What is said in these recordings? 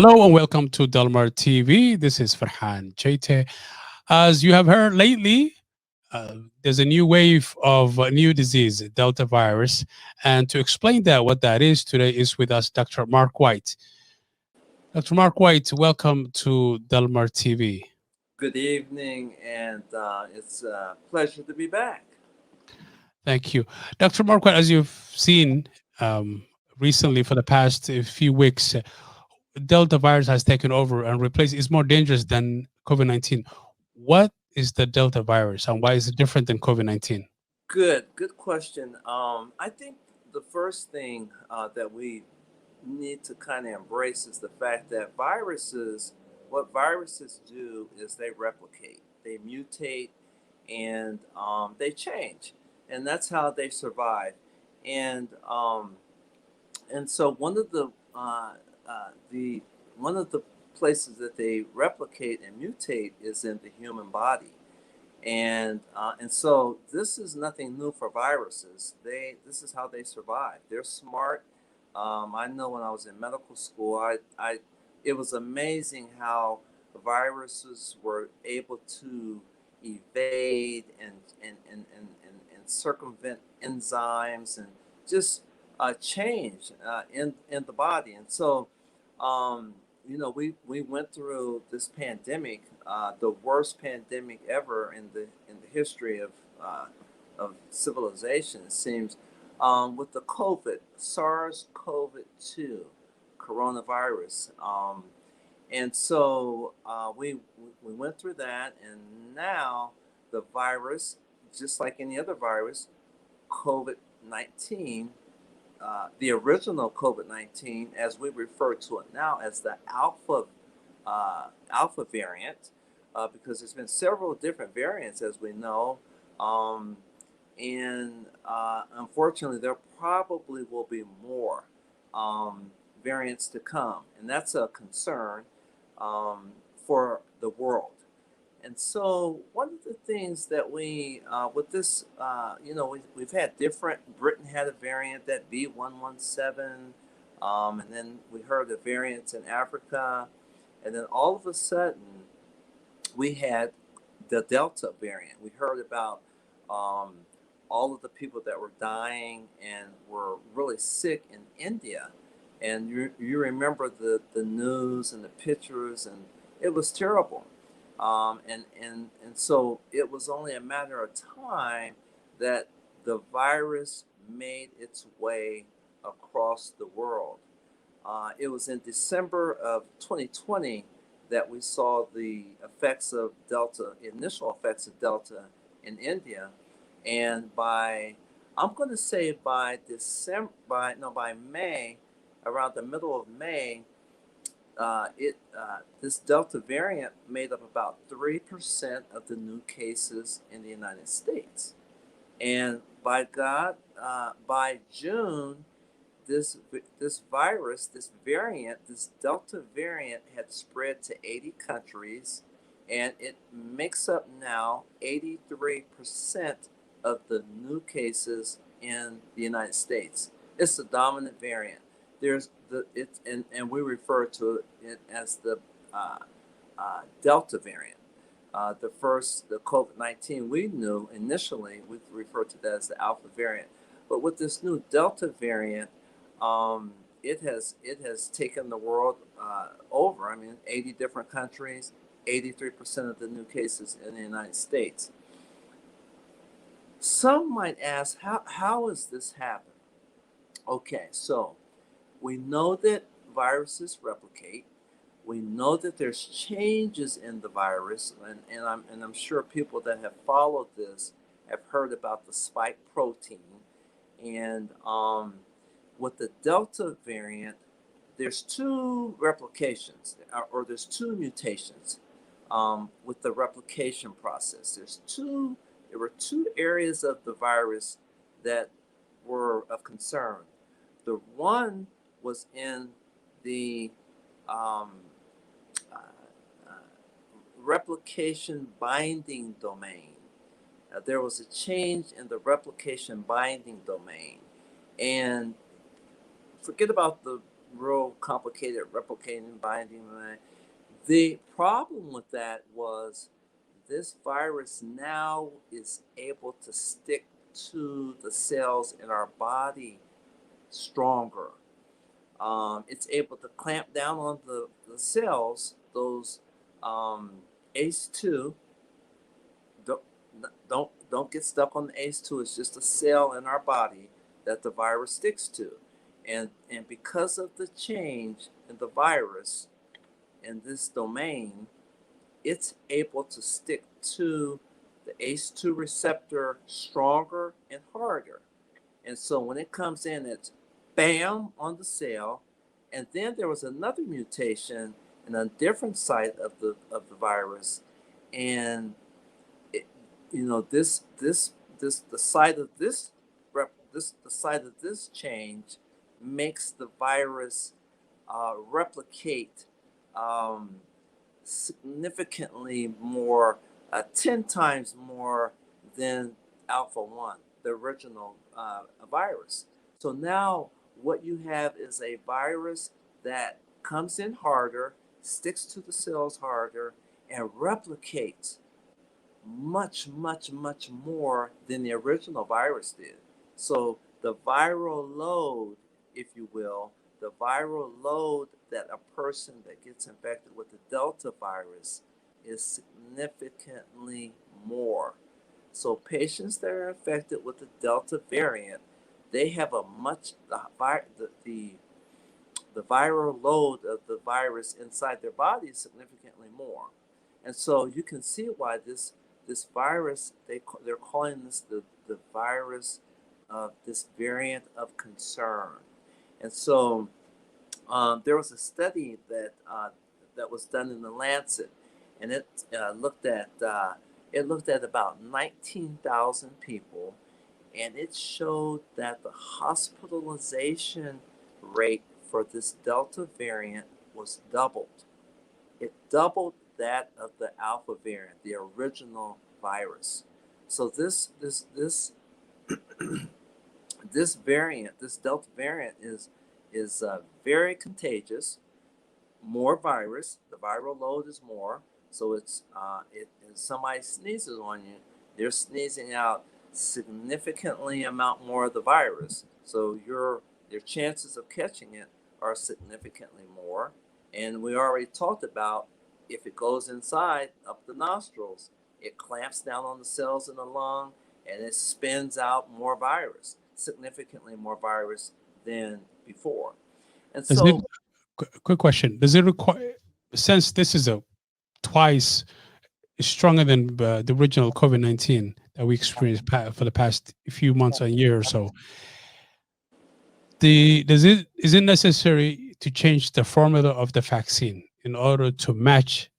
Hello and welcome to Delmar TV. This is Farhan Chaite. As you have heard lately, there's a new wave of a new disease, Delta virus. And to explain what that is, today is with us Dr. Mark White. Dr. Mark White, welcome to Delmar TV. Good evening, and it's a pleasure to be back. Thank you. Dr. Mark White, as you've seen um, recently for the past few weeks, Delta virus has taken over and replaced is more dangerous than COVID-19. What is the Delta virus and why is it different than COVID-19? Good question. I think the first thing that we need to kind of embrace is the fact that what viruses do is they replicate, they mutate, and they change, and that's how they survive. And so the one of the places that they replicate and mutate is in the human body. And so this is nothing new for viruses. This is how they survive. They're smart. I know when I was in medical school, I it was amazing how viruses were able to evade and circumvent enzymes and just change in the body. And so we went through this pandemic, the worst pandemic ever in the history of civilization. It seems with the SARS-CoV-2 coronavirus, and so we went through that, and now the virus, just like any other virus, COVID-19, the original COVID-19, as we refer to it now as the alpha variant, because there's been several different variants, as we know, um, and unfortunately, there probably will be more variants to come, and that's a concern for the world. And so, one of the things that with this, we've had different. Britain had a variant, that B.1.1.7, and then we heard of variants in Africa, and then all of a sudden, we had the Delta variant. We heard about um, all of the people that were dying and were really sick in India. And you remember the news and the pictures, and it was terrible. And so it was only a matter of time that the virus made its way across the world. It was in December of 2020 that we saw the effects of Delta, initial effects of Delta in India, and I'm going to say by December, by May, around the middle of May, this Delta variant made up about 3% of the new cases in the United States, and by God, by June, this virus, this variant, this Delta variant had spread to 80 countries, and it makes up now 83% of the new cases in the United States. It's the dominant variant. There's the it and we refer to it as the Delta variant. The COVID-19 we knew initially, we referred to that as the Alpha variant. But with this new Delta variant, it has taken the world over. I mean, 80 different countries, 83% of the new cases in the United States. Some might ask, how has this happened? Okay, so we know that viruses replicate. We know that there's changes in the virus, and I'm sure people that have followed this have heard about the spike protein. And with the Delta variant, there's two replications, or there's two mutations with the replication process. There were two areas of the virus that were of concern. The one was in the um, uh, uh, replication binding domain. There was a change in the replication binding domain, and forget about real complicated replicating, binding. The problem with that was this virus now is able to stick to the cells in our body stronger. It's able to clamp down on the cells, those ACE2. Don't, don't get stuck on the ACE2. It's just a cell in our body that the virus sticks to. And because of the change in the virus in this domain, it's able to stick to the ACE2 receptor stronger and harder. And so when it comes in, it's bam on the cell. And then there was another mutation in a different site of the virus, and it, this the site of this the site of this change makes the virus replicate um, significantly more, 10 times more than alpha 1, the original virus. So now what you have is a virus that comes in harder, sticks to the cells harder, and replicates much, much, much more than the original virus did. So the viral load, if you will, the viral load that a person that gets infected with the Delta virus is significantly more. So patients that are infected with the Delta variant, they have a much the viral load of the virus inside their body is significantly more. And so you can see why this virus, they're calling this the virus of this variant of concern. And so there was a study that was done in the Lancet, and it looked at about 19,000 people, and it showed that the hospitalization rate for this Delta variant was doubled. It doubled that of the Alpha variant, the original virus. So this variant, this Delta variant, is very contagious, more virus. The viral load is more, so if somebody sneezes on you, they're sneezing out significantly amount more of the virus. So your chances of catching it are significantly more. And we already talked about if it goes inside up the nostrils, it clamps down on the cells in the lung and it spins out more virus, significantly more virus than before. And Does it, so quick question, does it require, since this is a twice stronger than the original COVID-19 that we experienced for the past few months, a year or so, is it necessary to change the formula of the vaccine in order to match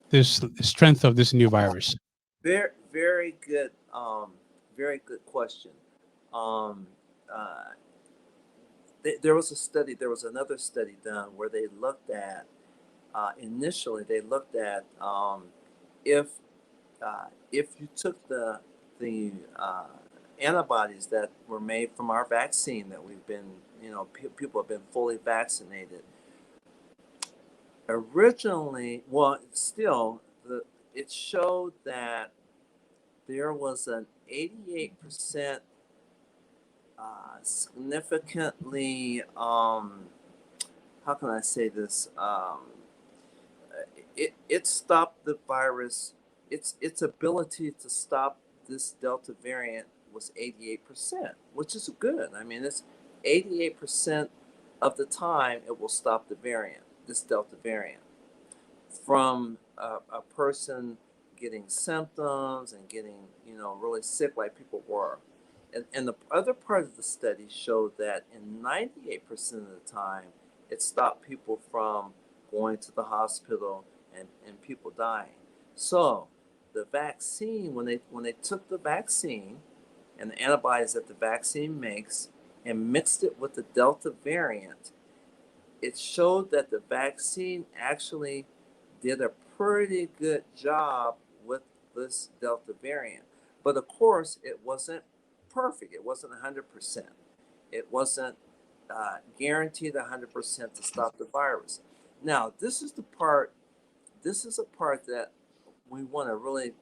this strength of this new virus? very, very good question. Um, uh, there was a study. There was another study done where they looked at initially. They looked at if if you took the antibodies that were made from our vaccine that we've been, people have been fully vaccinated. Originally, well, still, it showed that there was an 88% significantly, how can I say this? It stopped the virus. Its ability to stop this Delta variant was 88%, which is good. I mean, it's 88% of the time it will stop the variant, this Delta variant, from a person getting symptoms and getting, really sick like people were. And the other part of the study showed that in 98% of the time, it stopped people from going to the hospital and people dying. So the vaccine, when they took the vaccine and the antibodies that the vaccine makes and mixed it with the Delta variant, it showed that the vaccine actually did a pretty good job with this Delta variant. But of course, it wasn't perfect. It wasn't 100%. It wasn't guaranteed 100% to stop the virus. Now, this is the part. This is a part that we want to really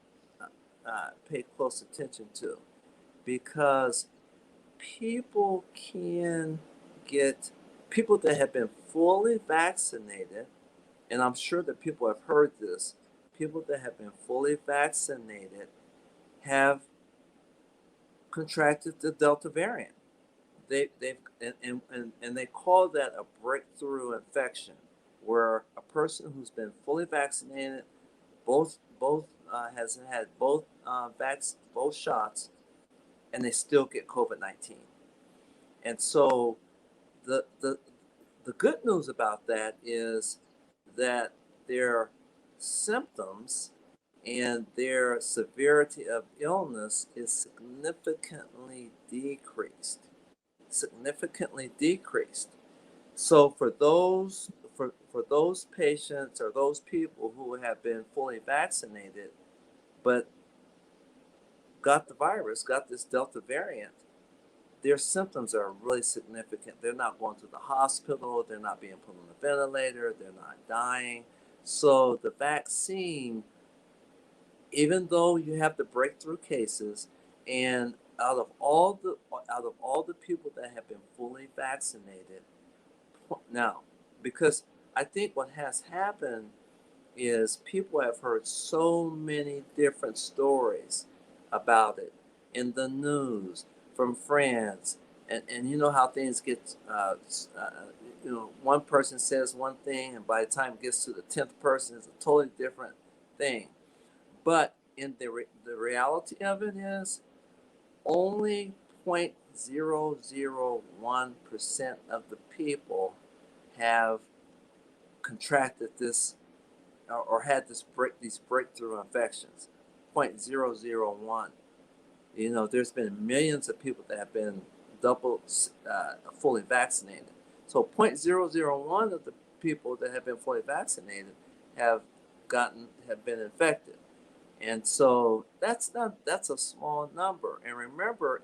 pay close attention to, because people can get people that have been fully vaccinated, and I'm sure that people have heard this. People that have been fully vaccinated have contracted the Delta variant. They've and they call that a breakthrough infection, where a person who's been fully vaccinated, both has had both shots, and they still get COVID-19. And so the the the good news about that is that their symptoms and their severity of illness is significantly decreased. So for those patients or those people who have been fully vaccinated but got the virus, got this Delta variant, their symptoms are really significant. They're not going to the hospital, they're not being put on a ventilator, they're not dying. So the vaccine, even though you have the breakthrough cases, and out of all the people that have been fully vaccinated now, because I think what has happened is people have heard so many different stories about it in the news, from friends, and you know how things get one person says one thing, and by the time it gets to the 10th person, it's a totally different thing. But in the reality of it is, only 0.001% of the people have contracted this, or had these breakthrough infections. 0.001. There's been millions of people that have been fully vaccinated. So 0.001 of the people that have been fully vaccinated have been infected. And so that's a small number. And remember,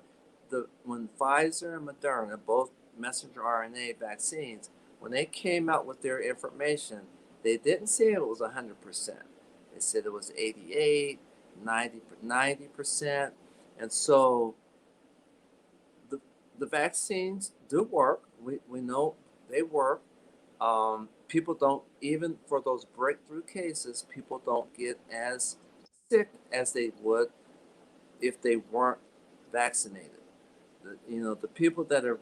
when Pfizer and Moderna, both messenger RNA vaccines, when they came out with their information, they didn't say it was 100%. They said it was 88, 90%. And so the vaccines do work. We know they work. People don't, even for those breakthrough cases, people don't get as sick as they would if they weren't vaccinated. The people that are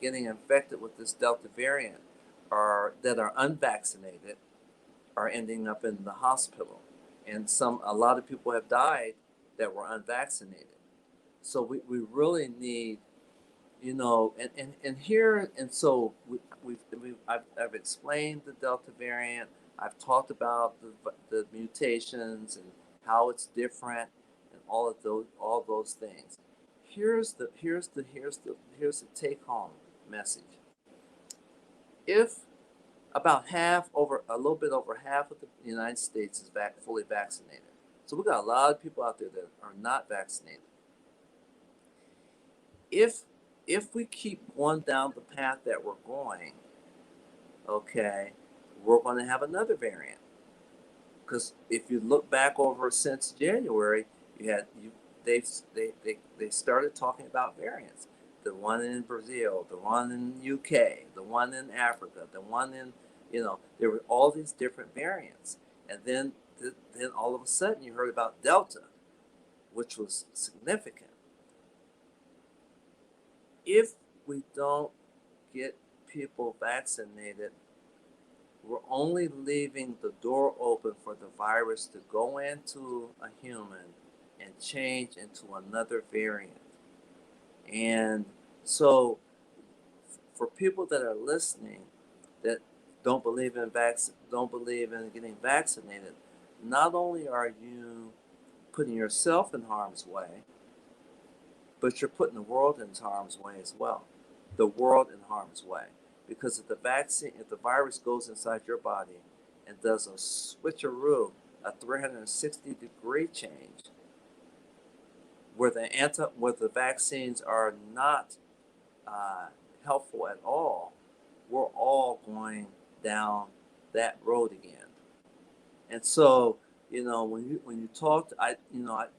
getting infected with this Delta variant that are unvaccinated are ending up in the hospital, and a lot of people have died that were unvaccinated. So we really need, and here, and so I've explained the Delta variant. I've talked about the mutations and how it's different, and all those things. Here's the take home message. If about a little bit over half of the United States is fully vaccinated, so we got a lot of people out there that are not vaccinated. If we keep going down the path that we're going, okay, we're going to have another variant. Because if you look back over since January, they started talking about variants. The one in Brazil, the one in UK, the one in Africa, the one in, there were all these different variants. And then all of a sudden you heard about Delta, which was significant. If we don't get people vaccinated, we're only leaving the door open for the virus to go into a human and change into another variant. And so for people that are listening that don't believe in getting vaccinated, not only are you putting yourself in harm's way, but you're putting the world in harm's way as well. The world in harm's way. Because if the virus goes inside your body and does a switcheroo, a 360-degree change, where the vaccines are not helpful at all, we're all going down that road again. And so, when you talk,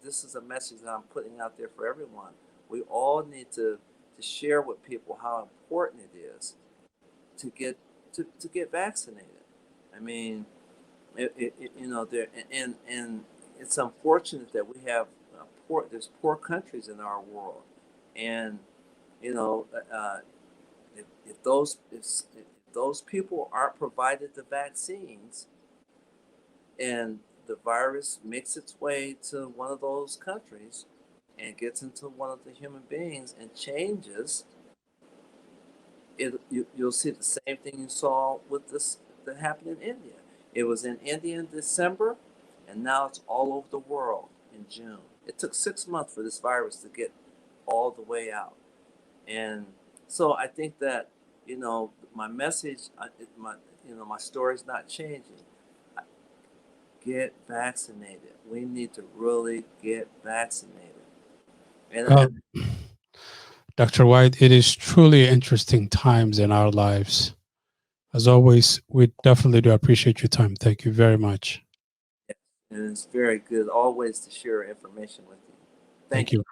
this is a message that I'm putting out there for everyone. We all need to share with people how important it is to get vaccinated. I mean, there and it's unfortunate that we have there's poor countries in our world, and you know, if those people aren't provided the vaccines, and the virus makes its way to one of those countries and gets into one of the human beings and changes you'll see the same thing you saw with this that happened in India. It was in India in December, and now it's all over the world in June. It took 6 months for this virus to get all the way out, and so I think that my message, my story's not changing. Get vaccinated. We need to really get vaccinated. Well, And Dr. White, it is truly interesting times in our lives. As always, we definitely do appreciate your time. Thank you very much. and it's very good always to share information with you. Thank Thank you. you.